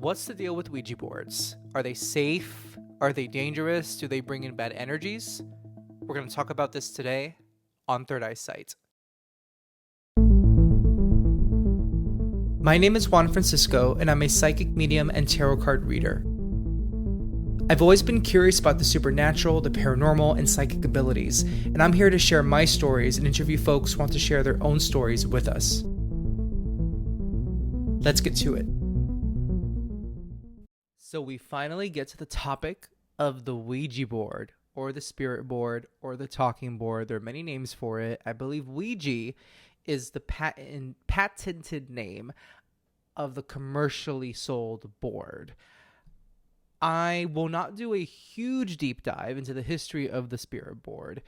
What's the deal with Ouija boards? Are they safe? Are they dangerous? Do they bring in bad energies? We're going to talk about this today on Third Eyesight. My name is Juan Francisco, and I'm a psychic medium and tarot card reader. I've always been curious about the supernatural, the paranormal, and psychic abilities, and I'm here to share my stories and interview folks who want to share their own stories with us. Let's get to it. So we finally get to the topic of the Ouija board, or the spirit board, or the talking board. There are many names for it. I believe Ouija is the patented name of the commercially sold board. I will not do a huge deep dive into the history of the spirit board.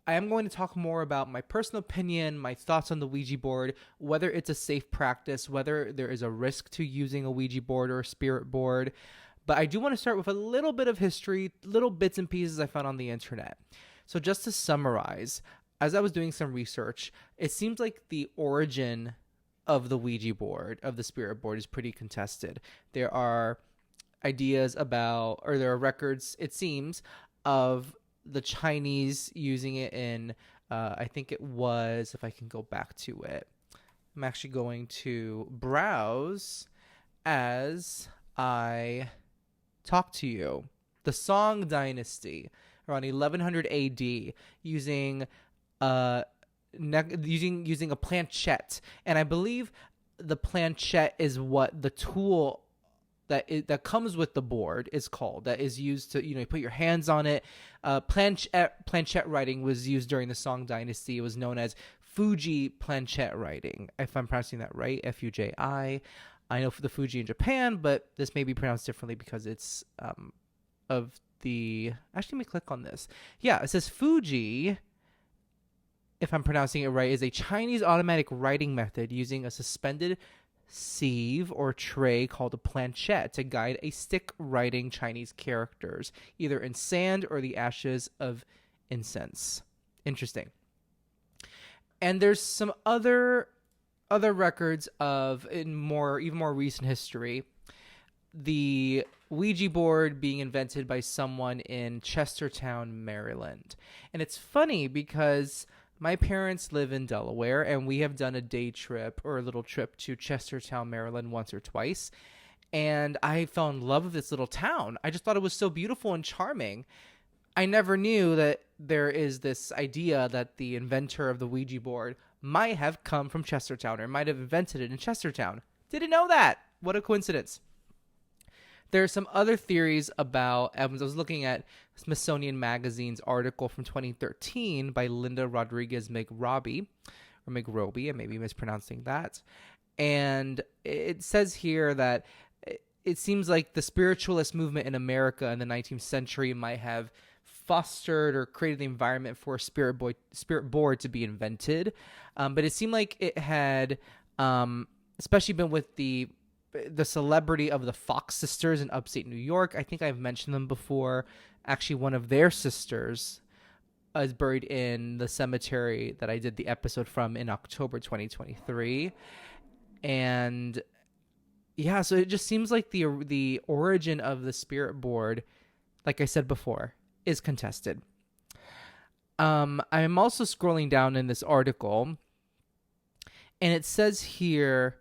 I am going to talk more about my personal opinion, my thoughts on the Ouija board, whether it's a safe practice, whether there is a risk to using a Ouija board or a spirit board. But I do want to start with a little bit of history, little bits and pieces I found on the internet. So just to summarize, as I was doing some research, it seems like the origin of the Ouija board, of the spirit board, is pretty contested. There are ideas about, or there are records, it seems, of the Chinese using it in, I think it was, if I can go back to it, I'm actually going to browse as I talk to you. The Song Dynasty, around 1100 AD, using a planchette, and I believe the planchette is what the tool that comes with the board is called, that is used to, you put your hands on it. Planchette writing was used during the Song Dynasty. It was known as Fuji planchette writing, if I'm pronouncing that right, F-U-J-I. I know for the Fuji in Japan, but this may be pronounced differently because it's of the... Actually, let me click on this. Yeah, it says Fuji, if I'm pronouncing it right, is a Chinese automatic writing method using a suspended sieve or tray called a planchette to guide a stick writing Chinese characters, either in sand or the ashes of incense. Interesting. And there's some other records of, in even more recent history, the Ouija board being invented by someone in Chestertown, Maryland. And it's funny because my parents live in Delaware, and we have done a day trip or a little trip to Chestertown, Maryland once or twice. And I fell in love with this little town. I just thought it was so beautiful and charming. I never knew that there is this idea that the inventor of the Ouija board might have come from Chestertown or might have invented it in Chestertown. Didn't know that. What a coincidence. There are some other theories about, I was looking at Smithsonian Magazine's article from 2013 by Linda Rodriguez McRobbie, I may be mispronouncing that. And it says here that it seems like the spiritualist movement in America in the 19th century might have fostered or created the environment for a spirit board to be invented. But it seemed like it had, especially been with the celebrity of the Fox sisters in upstate New York. I think I've mentioned them before. Actually, one of their sisters is buried in the cemetery that I did the episode from in October 2023. And yeah, so it just seems like the origin of the spirit board, like I said before, is contested. I'm also scrolling down in this article, and it says here,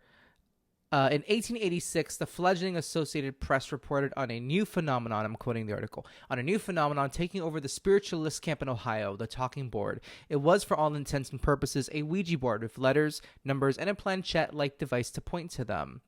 in 1886, the fledgling Associated Press reported on a new phenomenon, I'm quoting the article, on a new phenomenon taking over the spiritualist camp in Ohio, the talking board. It was, for all intents and purposes, a Ouija board with letters, numbers, and a planchette-like device to point to them.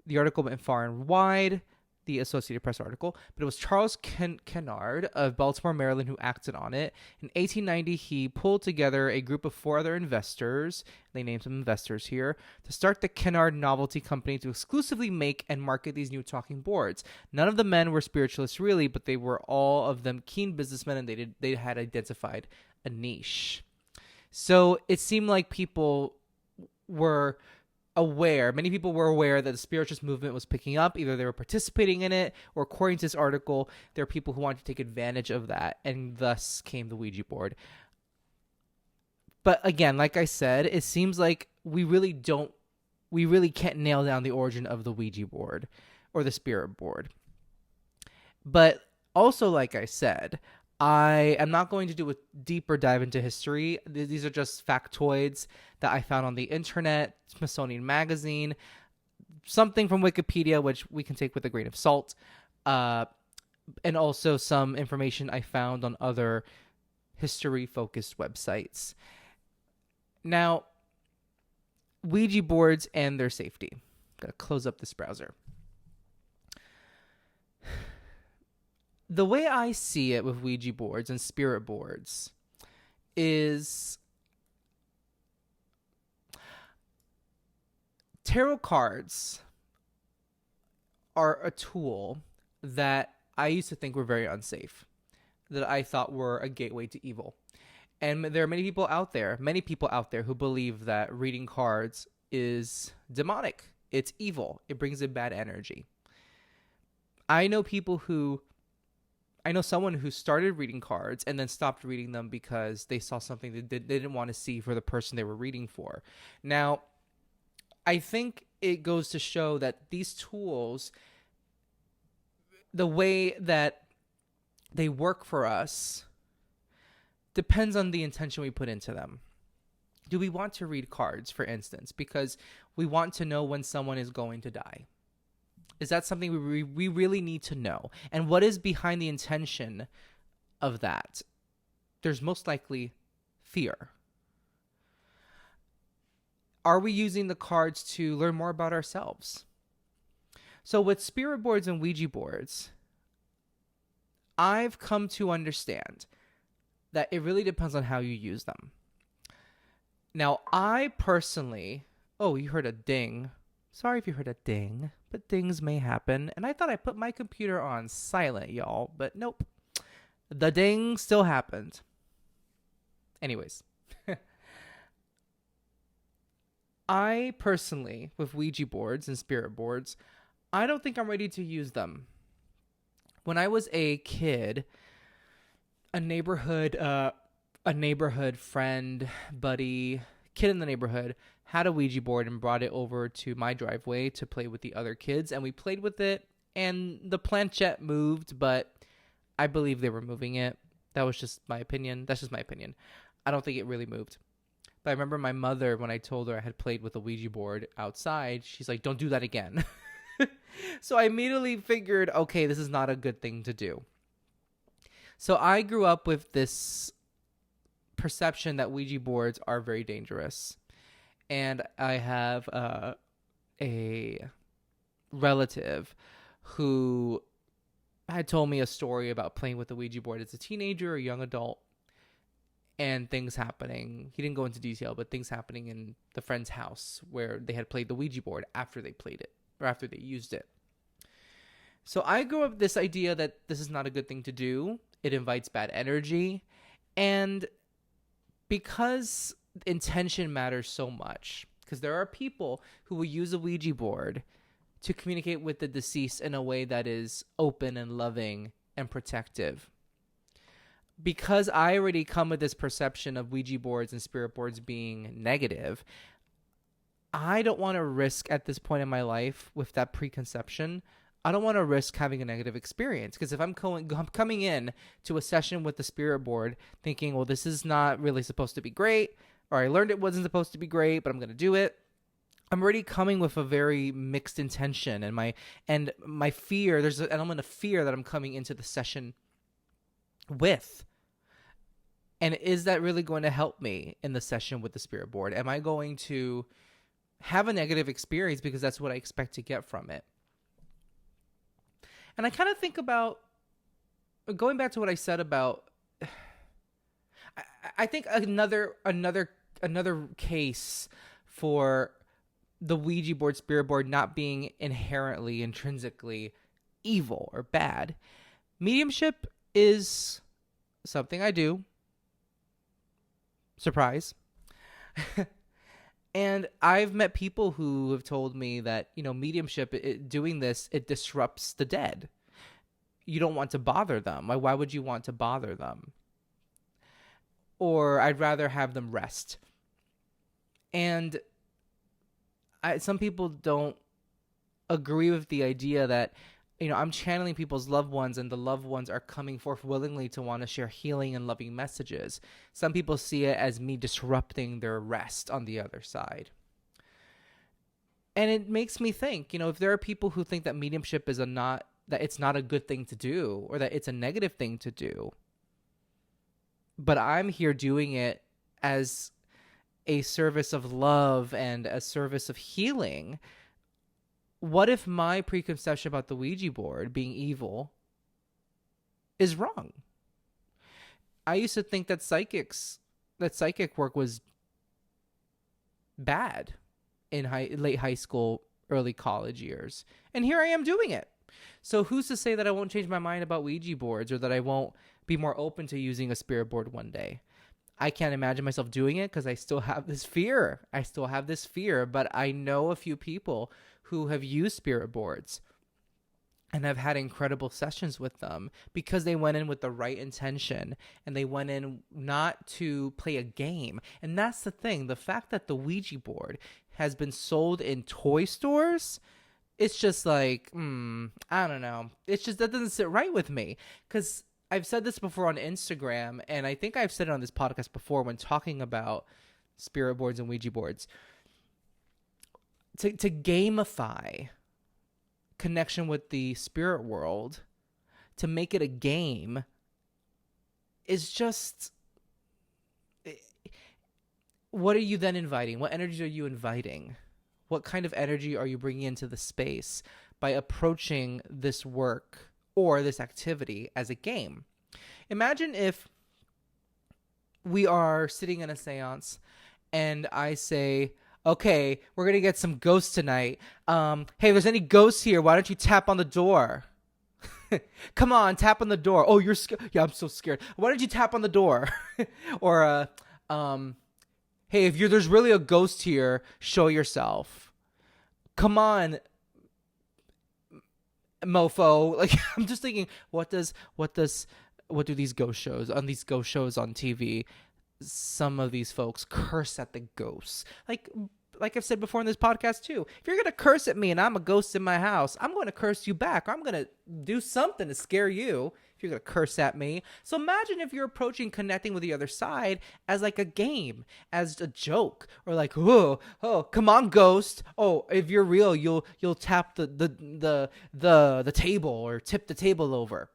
The article went far and wide, the Associated Press article, but it was Charles Kennard of Baltimore, Maryland, who acted on it. In 1890, he pulled together a group of 4 other investors, they named some investors here, to start the Kennard Novelty Company to exclusively make and market these new talking boards. None of the men were spiritualists really, but they were all of them keen businessmen, and they had identified a niche. So it seemed like people were aware, many people were aware that the spiritualist movement was picking up. Either they were participating in it, or according to this article, there are people who wanted to take advantage of that, and thus came the Ouija board. But again, like I said, it seems like we really don't we really can't nail down the origin of the Ouija board or the spirit board. But also, like I said, I am not going to do a deeper dive into history. These are just factoids that I found on the internet, Smithsonian Magazine, something from Wikipedia, which we can take with a grain of salt, and also some information I found on other history-focused websites. Now, Ouija boards and their safety. I'm going to close up this browser. The way I see it with Ouija boards and spirit boards is tarot cards are a tool that I used to think were very unsafe, that I thought were a gateway to evil. And there are many people out there who believe that reading cards is demonic. It's evil. It brings in bad energy. I know someone who started reading cards and then stopped reading them because they saw something that they didn't want to see for the person they were reading for. Now, I think it goes to show that these tools, the way that they work for us, depends on the intention we put into them. Do we want to read cards, for instance, because we want to know when someone is going to die? Is that something we really need to know? And what is behind the intention of that? There's most likely fear. Are we using the cards to learn more about ourselves? So with spirit boards and Ouija boards, I've come to understand that it really depends on how you use them. Now, I personally... Oh, you heard a ding. Sorry if you heard a ding, but dings may happen. And I thought I put my computer on silent, y'all, but nope. The ding still happened. Anyways. I personally, with Ouija boards and spirit boards, I don't think I'm ready to use them. When I was a kid, a neighborhood friend, buddy, kid in the neighborhood had a Ouija board and brought it over to my driveway to play with the other kids, and we played with it, and the planchette moved, but I believe they were moving it. That was just my opinion. That's just my opinion. I don't think it really moved. But I remember my mother, when I told her I had played with a Ouija board outside, she's like, don't do that again. So I immediately figured, okay, this is not a good thing to do. So I grew up with this perception that Ouija boards are very dangerous. And I have a relative who had told me a story about playing with the Ouija board as a teenager or young adult, and things happening. He didn't go into detail, but things happening in the friend's house where they had played the Ouija board after they played it, or after they used it. So I grew up with this idea that this is not a good thing to do. It invites bad energy. And because intention matters so much, because there are people who will use a Ouija board to communicate with the deceased in a way that is open and loving and protective. Because I already come with this perception of Ouija boards and spirit boards being negative, I don't want to risk at this point in my life with that preconception. I don't want to risk having a negative experience, because if I'm coming in to a session with the spirit board thinking, well, this is not really supposed to be great, or I learned it wasn't supposed to be great, but I'm going to do it. I'm already coming with a very mixed intention, and my fear, there's an element of fear that I'm coming into the session with. And is that really going to help me in the session with the spirit board? Am I going to have a negative experience because that's what I expect to get from it? And I kind of think about, going back to what I said about, I think another case for the Ouija board, spirit board not being intrinsically evil or bad. Mediumship is something I do. Surprise. And I've met people who have told me that, mediumship, doing this, it disrupts the dead. You don't want to bother them. Why would you want to bother them? Or I'd rather have them rest. And some people don't agree with the idea that, I'm channeling people's loved ones and the loved ones are coming forth willingly to want to share healing and loving messages. Some people see it as me disrupting their rest on the other side. And it makes me think, if there are people who think that mediumship is that it's not a good thing to do, or that it's a negative thing to do, but I'm here doing it as a service of love and a service of healing, what if my preconception about the Ouija board being evil is wrong? I used to think that psychic work was bad in late high school, early college years. And here I am doing it. So who's to say that I won't change my mind about Ouija boards, or that I won't be more open to using a spirit board one day? I can't imagine myself doing it because I still have this fear. But I know a few people who have used spirit boards and have had incredible sessions with them because they went in with the right intention, and they went in not to play a game. And that's the thing. The fact that the Ouija board has been sold in toy stores, it's just like, I don't know. It's just, that doesn't sit right with me, because I've said this before on Instagram, and I think I've said it on this podcast before when talking about spirit boards and Ouija boards. To gamify connection with the spirit world, to make it a game, is just, what are you then inviting? What energy are you inviting? What kind of energy are you bringing into the space by approaching this work or this activity as a game? Imagine if we are sitting in a seance and I say, okay, we're going to get some ghosts tonight. Hey, if there's any ghosts here, why don't you tap on the door? Come on, tap on the door. Oh, you're scared. Yeah, I'm so scared. Why don't you tap on the door? Or, hey, if there's really a ghost here, show yourself. Come on, mofo. Like, I'm just thinking, what do these ghost shows on TV? Some of these folks curse at the ghosts. Like I've said before in this podcast too, if you're going to curse at me and I'm a ghost in my house, I'm going to curse you back. I'm going to do something to scare you if you're going to curse at me. So imagine if you're approaching connecting with the other side as like a game, as a joke, or like, oh, come on, ghost. Oh, if you're real, you'll tap the table or tip the table over.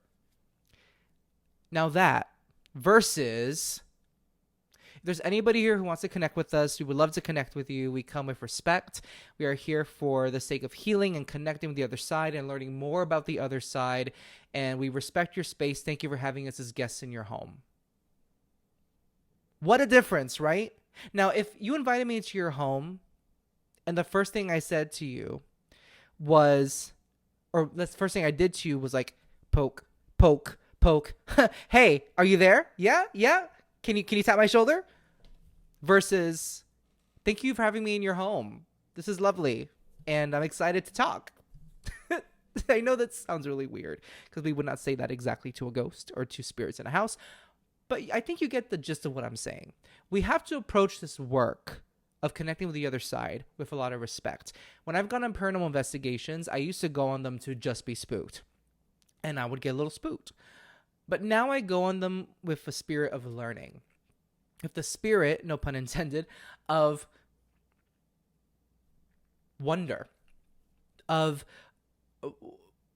Now that versus, if there's anybody here who wants to connect with us, we would love to connect with you. We come with respect. We are here for the sake of healing and connecting with the other side and learning more about the other side. And we respect your space. Thank you for having us as guests in your home. What a difference, right? Now, if you invited me into your home and the first thing I said to you was, or the first thing I did to you was like, poke. Hey, are you there? Yeah. Can you tap my shoulder? Versus, thank you for having me in your home. This is lovely, and I'm excited to talk. I know that sounds really weird because we would not say that exactly to a ghost or to spirits in a house, but I think you get the gist of what I'm saying. We have to approach this work of connecting with the other side with a lot of respect. When I've gone on paranormal investigations, I used to go on them to just be spooked, and I would get a little spooked. But now I go on them with a spirit of learning. With the spirit, no pun intended, of wonder. Of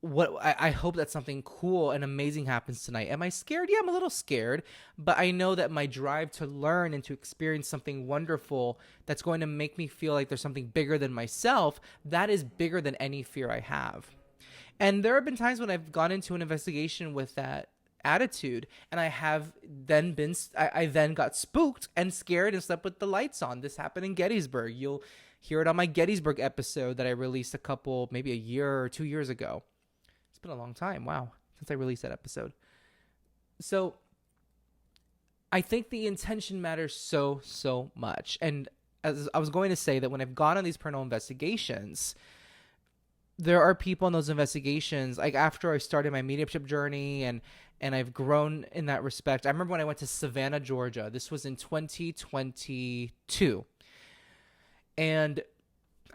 what I hope that something cool and amazing happens tonight. Am I scared? Yeah, I'm a little scared. But I know that my drive to learn and to experience something wonderful that's going to make me feel like there's something bigger than myself, that is bigger than any fear I have. And there have been times when I've gone into an investigation with that attitude, and I then got spooked and scared and slept with the lights on. This happened in Gettysburg. You'll hear it on my Gettysburg episode that I released maybe a year or 2 years ago. It's been a long time, wow, since I released that episode. So I think the intention matters so much. And as I was going to say, that when I've gone on these paranormal investigations, there are people in those investigations, like after I started my mediumship journey and I've grown in that respect. I remember when I went to Savannah, Georgia. This was in 2022. And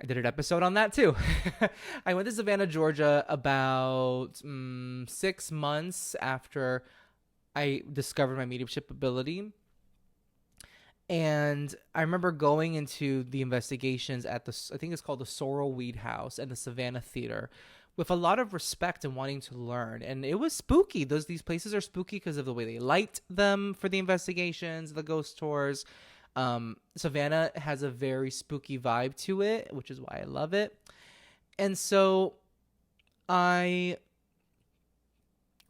I did an episode on that too. I went to Savannah, Georgia about 6 months after I discovered my mediumship ability. And I remember going into the investigations at I think it's called the Sorrel Weed House and the Savannah Theater, with a lot of respect and wanting to learn. And it was spooky. These places are spooky because of the way they light them for the investigations, the ghost tours. Savannah has a very spooky vibe to it, which is why I love it. And so I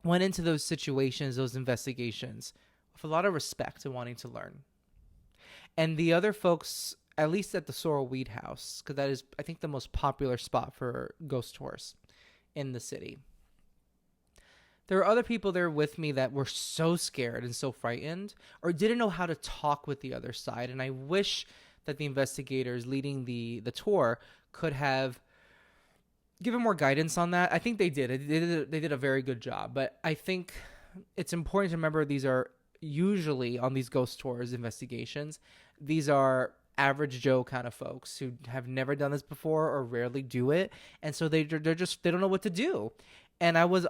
went into those situations, those investigations, with a lot of respect and wanting to learn. And the other folks, at least at the Sorrel Weed House, because that is, I think, the most popular spot for ghost tours in the city. There were other people there with me that were so scared and so frightened, or didn't know how to talk with the other side. And I wish that the investigators leading the tour could have given more guidance on that. I think they did. They did a very good job. But I think it's important to remember these are usually on these ghost tours, investigations, these are average Joe kind of folks who have never done this before or rarely do it. And so they don't know what to do. And I was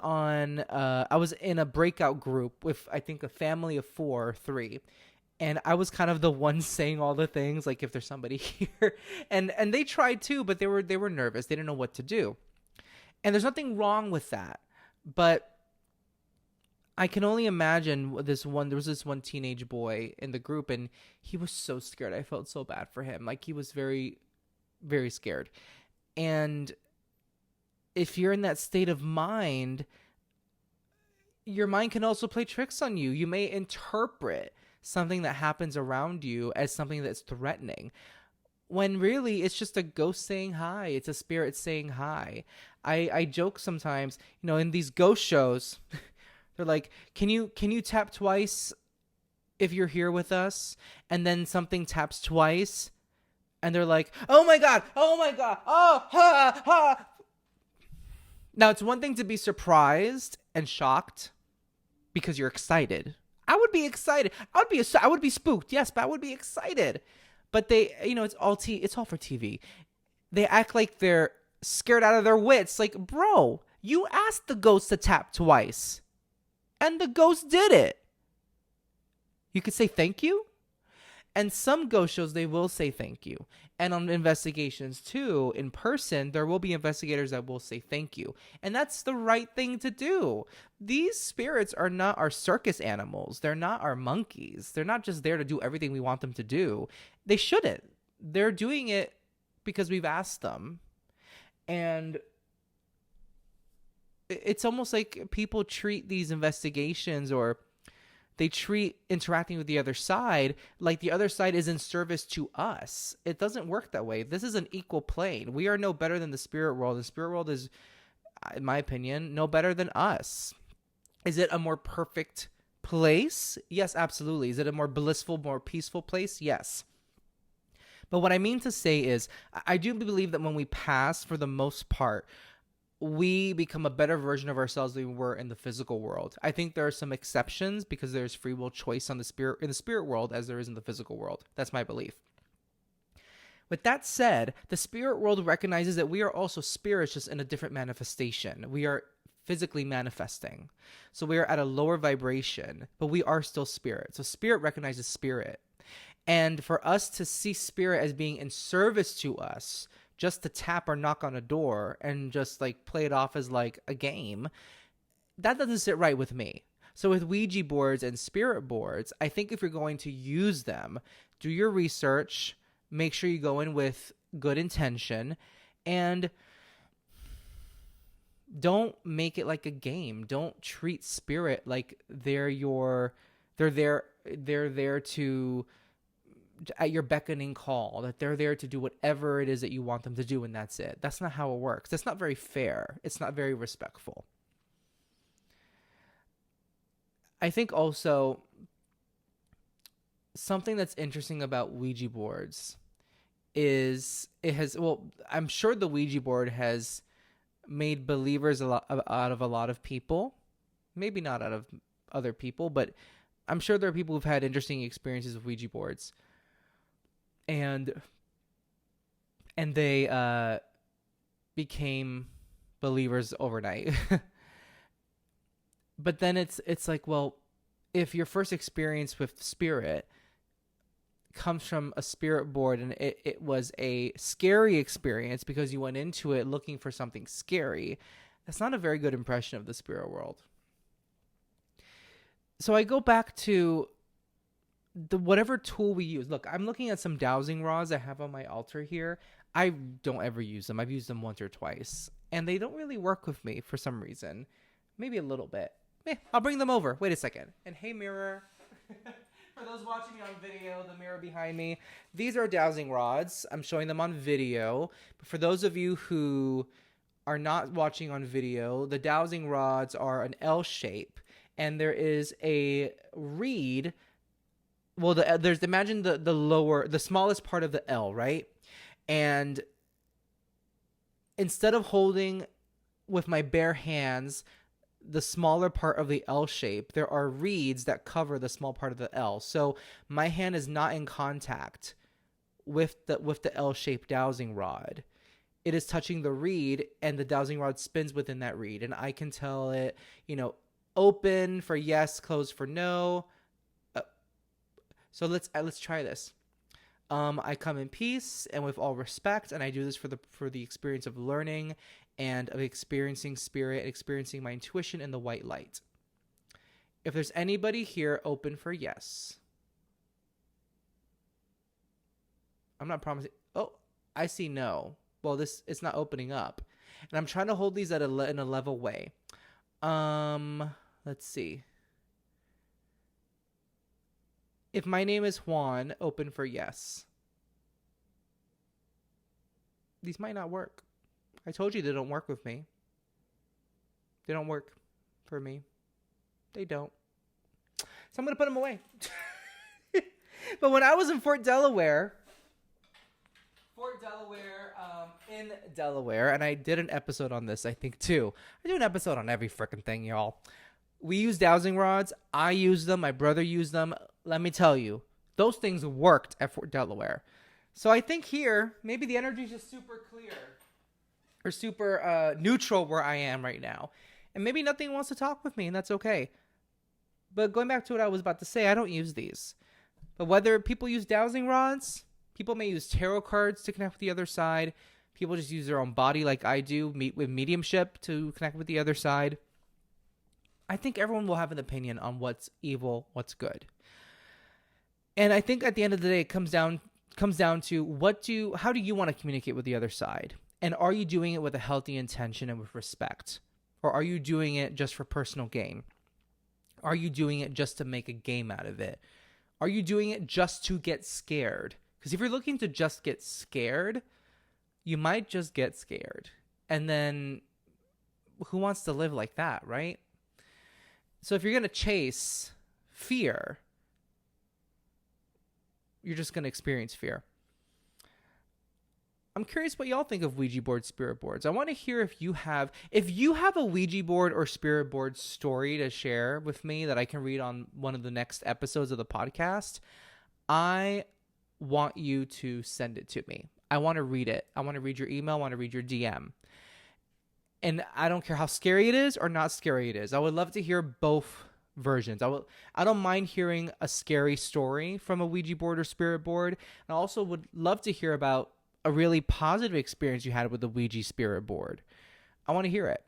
in a breakout group with, I think, a family of 4 or 3. And I was kind of the one saying all the things, like if there's somebody here. And they tried too, but they were nervous. They didn't know what to do. And there's nothing wrong with that. But I can only imagine there was this one teenage boy in the group, and he was so scared. I felt so bad for him. Like, he was very, very scared. And if you're in that state of mind, your mind can also play tricks on you. You may interpret something that happens around you as something that's threatening, when really it's just a ghost saying hi. It's a spirit saying hi. I joke sometimes, in these ghost shows, they're like, can you tap twice if you're here with us? And then something taps twice, and they're like, oh my God, oh, ha, ha. Now, it's one thing to be surprised and shocked because you're excited. I would be excited. I would be spooked, yes, but I would be excited. But they, it's all for TV. They act like they're scared out of their wits. Like, bro, you asked the ghost to tap twice, and the ghost did it. You could say thank you. And some ghost shows, they will say thank you. And on investigations too, in person, there will be investigators that will say thank you. And that's the right thing to do. These spirits are not our circus animals. They're not our monkeys. They're not just there to do everything we want them to do. They shouldn't. They're doing it because we've asked them. And it's almost like people treat these investigations, or they treat interacting with the other side like the other side is in service to us. It doesn't work that way. This is an equal plane. We are no better than the spirit world. The spirit world is, in my opinion, no better than us. Is it a more perfect place? Yes, absolutely. Is it a more blissful, more peaceful place? Yes. But what I mean to say is, I do believe that when we pass, for the most part, we become a better version of ourselves than we were in the physical world. I think there are some exceptions because there's free will choice in the spirit world as there is in the physical world. That's my belief. With that said, the spirit world recognizes that we are also spirits, just in a different manifestation. We are physically manifesting. So we are at a lower vibration, but we are still spirit. So spirit recognizes spirit. And for us to see spirit as being in service to us, just to tap or knock on a door and just like play it off as like a game, that doesn't sit right with me. So with Ouija boards and spirit boards, I think if you're going to use them, do your research, make sure you go in with good intention, and don't make it like a game. Don't treat spirit like they're there to, at your beckoning call, that they're there to do whatever it is that you want them to do, and that's it. That's not how it works. That's not very fair. It's not very respectful. I think also something that's interesting about Ouija boards is I'm sure the Ouija board has made believers out of a lot of people. Maybe not out of other people, but I'm sure there are people who've had interesting experiences with Ouija boards. And and they became believers overnight. But then it's like, well, if your first experience with spirit comes from a spirit board and it was a scary experience because you went into it looking for something scary, that's not a very good impression of the spirit world. So I go back to the whatever tool we use. Look, I'm looking at some dowsing rods I have on my altar here. I don't ever use them. I've used them once or twice, and they don't really work with me for some reason. Maybe a little bit. I'll bring them over. Wait a second. And hey, mirror. For those watching me on video, the mirror behind me, these are dowsing rods. I'm showing them on video. But for those of you who are not watching on video, the dowsing rods are an L shape, and there is a reed. Well, imagine the smallest part of the L, right? And instead of holding with my bare hands the smaller part of the L shape, there are reeds that cover the small part of the L. So my hand is not in contact with the L-shaped dowsing rod. It is touching the reed, and the dowsing rod spins within that reed, and I can tell it, open for yes, close for no. So let's try this. I come in peace and with all respect, and I do this for the experience of learning and of experiencing spirit, experiencing my intuition in the white light. If there's anybody here, open for yes. I'm not promising. Oh, I see no. Well, it's not opening up, and I'm trying to hold these in a level way. Let's see. If my name is Juan, open for yes. These might not work. I told you they don't work with me. They don't work for me. They don't. So I'm going to put them away. But when I was in Fort Delaware, in Delaware, and I did an episode on this, I think, too. I do an episode on every freaking thing, y'all. We use dowsing rods. I use them. My brother used them. Let me tell you, those things worked at Fort Delaware. So I think here, maybe the energy is just super clear or super neutral where I am right now. And maybe nothing wants to talk with me, and that's okay. But going back to what I was about to say, I don't use these. But whether people use dowsing rods, people may use tarot cards to connect with the other side. People just use their own body like I do, meet with mediumship to connect with the other side. I think everyone will have an opinion on what's evil, what's good. And I think at the end of the day, it comes down to how do you want to communicate with the other side? And are you doing it with a healthy intention and with respect? Or are you doing it just for personal gain? Are you doing it just to make a game out of it? Are you doing it just to get scared? Because if you're looking to just get scared, you might just get scared. And then who wants to live like that, right? So if you're going to chase fear, you're just going to experience fear. I'm curious what y'all think of Ouija board, spirit boards. I want to hear if you have a Ouija board or spirit board story to share with me that I can read on one of the next episodes of the podcast. I want you to send it to me. I want to read it. I want to read your email. I want to read your DM. And I don't care how scary it is or not scary it is. I would love to hear both versions. I don't mind hearing a scary story from a Ouija board or spirit board. And I also would love to hear about a really positive experience you had with the Ouija spirit board. I want to hear it.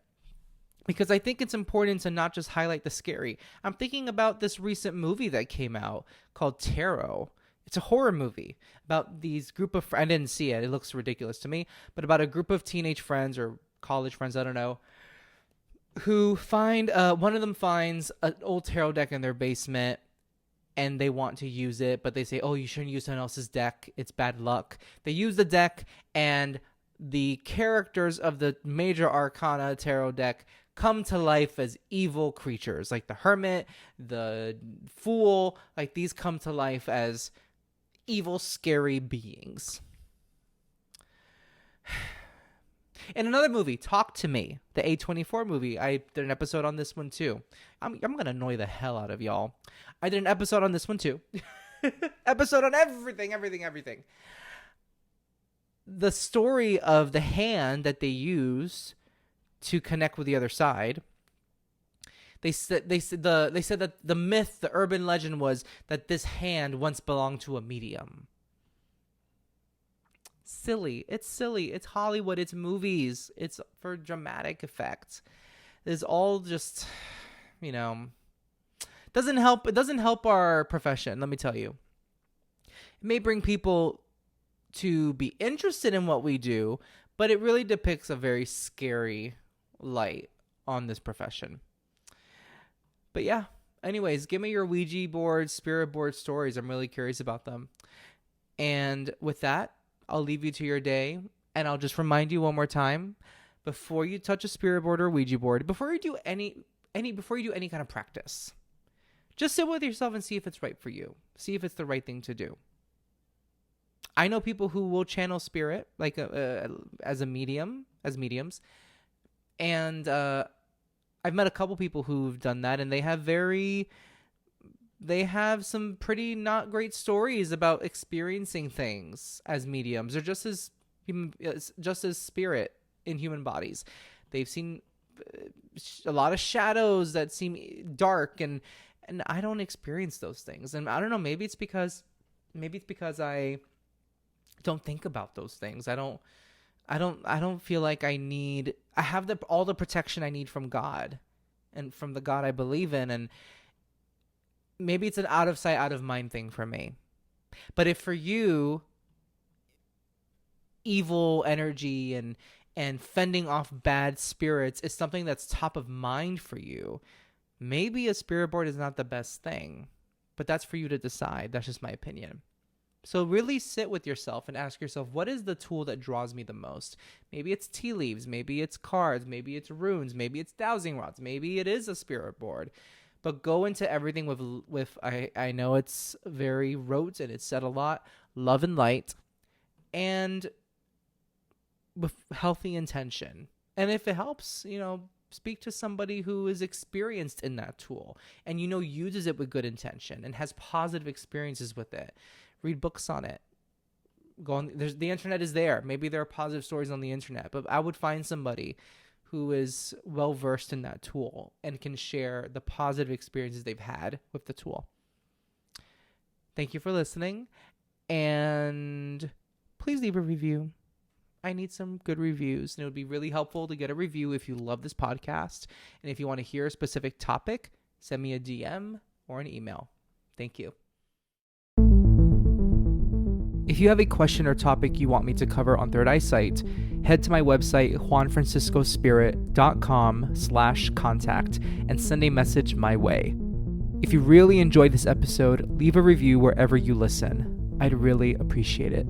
Because I think it's important to not just highlight the scary. I'm thinking about this recent movie that came out called Tarot. It's a horror movie about these group of I didn't see it. It looks ridiculous to me. But about a group of teenage friends or college friends, I don't know, who find, one of them finds an old tarot deck in their basement and they want to use it, but they say, oh, you shouldn't use someone else's deck. It's bad luck. They use the deck, and the characters of the major arcana tarot deck come to life as evil creatures, like the hermit, the fool. Like these come to life as evil, scary beings. In another movie, Talk to Me, the A24 movie, I did an episode on this one too. I'm going to annoy the hell out of y'all. I did an episode on this one too. Episode on everything. the story of the hand that they used to connect with the other side, they said that the myth, the urban legend was that this hand once belonged to a medium. Silly. It's silly. It's Hollywood. It's movies. It's for dramatic effect. It's all just, doesn't help. It doesn't help our profession, let me tell you. It may bring people to be interested in what we do, but it really depicts a very scary light on this profession. But yeah, anyways, give me your Ouija board, spirit board stories. I'm really curious about them. And with that, I'll leave you to your day, and I'll just remind you one more time, before you touch a spirit board or Ouija board, before you do any kind of practice, just sit with yourself and see if it's right for you. See if it's the right thing to do. I know people who will channel spirit like as mediums, and I've met a couple people who've done that, and they have some pretty not great stories about experiencing things as mediums, or just as spirit in human bodies. They've seen a lot of shadows that seem dark, and I don't experience those things. And I don't know, maybe it's because I don't think about those things. I don't feel like I have all the protection I need from God and from the God I believe in, and maybe it's an out of sight, out of mind thing for me. But if for you, evil energy and fending off bad spirits is something that's top of mind for you, maybe a spirit board is not the best thing. But that's for you to decide. That's just my opinion. So really sit with yourself and ask yourself, what is the tool that draws me the most? Maybe it's tea leaves, maybe it's cards, maybe it's runes, maybe it's dowsing rods, maybe it is a spirit board. But go into everything with I know it's very rote and it's said a lot, love and light, and with healthy intention. And if it helps, speak to somebody who is experienced in that tool and uses it with good intention and has positive experiences with it. Read books on it. The internet is there. Maybe there are positive stories on the internet, but I would find somebody who is well versed in that tool and can share the positive experiences they've had with the tool. Thank you for listening, and please leave a review. I need some good reviews, and it would be really helpful to get a review if you love this podcast. And if you want to hear a specific topic, send me a DM or an email. Thank you. If you have a question or topic you want me to cover on Third Eyesight, head to my website, juanfranciscospirit.com/contact, and send a message my way. If you really enjoyed this episode, leave a review wherever you listen. I'd really appreciate it.